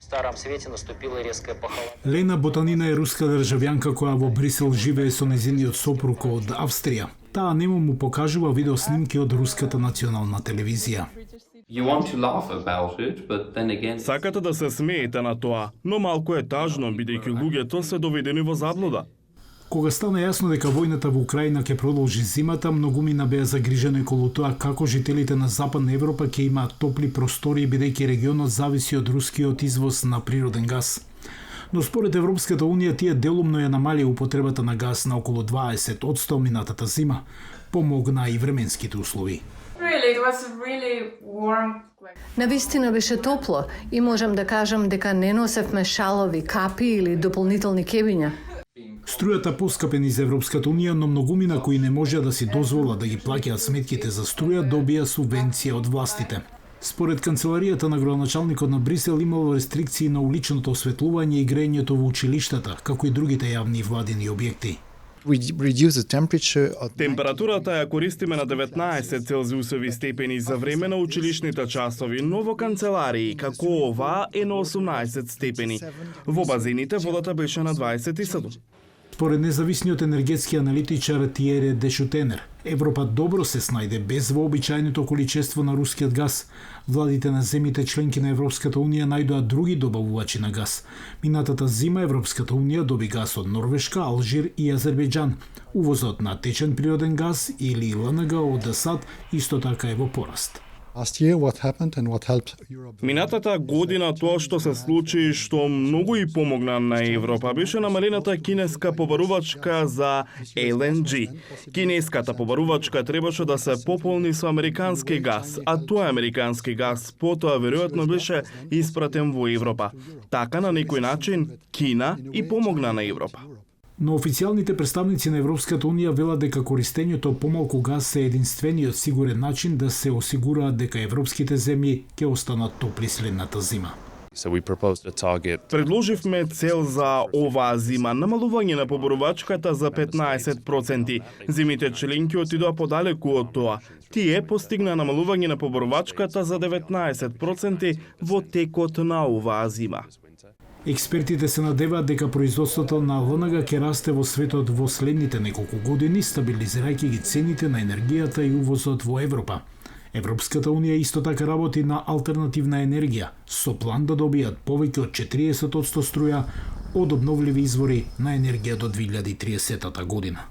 Старом свете наступила резкая похолодание. Лена Ботанина е руска државјанка која во Брисел живее со нејзиниот сопруг од Австрија. Таа нему му покажува видеоснимки од руската национална телевизија. You want to laugh about it, but then again, Сакате да се смеете на тоа, но малку е тажно бидејќи луѓето се доведени во заблуда. Кога стана јасно дека војната во Украина ќе продолжи зимата, многумина беа загрижени околу тоа како жителите на Западна Европа ќе имаат топли простори бидејќи регионот зависи од рускиот извоз на природен газ. Но според Европската Унија тие делумно ја намали употребата на газ на околу 20% минатата зима. Помогна и временските услови. Really, it was really warm. Навистина беше топло и можам да кажам дека не носевме шалови, капи или дополнителни кебиња. Струјата поскапе низ Европската Унија, но многумина кои не можеа да си дозволат да ги плаќаат сметките за струја добија субвенција од властите. Според канцеларијата на градоначалникот на Брисел имало рестрикции на уличното осветлување и грејењето во училиштата, како и другите јавни и владини објекти. Температурата ја користиме на 19 целзиусови степени за време на училишните часови, но во канцеларии, како оваа, е на 18 степени. Во базените водата беше на 27. Според независниот енергетски аналитичар Тиере Дешутенер, Европа добро се снајде без вообичаеното количество на рускиот газ. Владите на земите членки на Европската Унија најдоа други добавувачи на газ. Минатата зима Европската Унија доби газ од Норвешка, Алжир и Азербејџан. Увозот на течен природен газ или ЛНГ од САД исто така е во пораст. Минатата година тоа што се случи што многу и помогна на Европа беше намалената кинеска побарувачка за LNG. Кинеската побарувачка требаше да се пополни со американски газ, а тој американски газ потоа веројатно беше испратен во Европа. Така на некој начин Кина и помогна на Европа. Но официјалните представници на Европската Унија велат дека користењето помалку газ е единствениот сигурен начин да се осигураат дека европските земји ќе останат топли следната зима. Предложивме цел за оваа зима, намалување на поборувачката за 15%. Земите членки отидоа подалеку од тоа. Тие постигна намалување на поборувачката за 19% во текот на оваа зима. Експертите се надеваат дека производството на ЛНГ ќе расте во светот во следните неколку години, стабилизирајќи ги цените на енергијата и увозот во Европа. Европската Унија исто така работи на алтернативна енергија, со план да добијат повеќе од 40% струја од обновливи извори на енергија до 2030 година.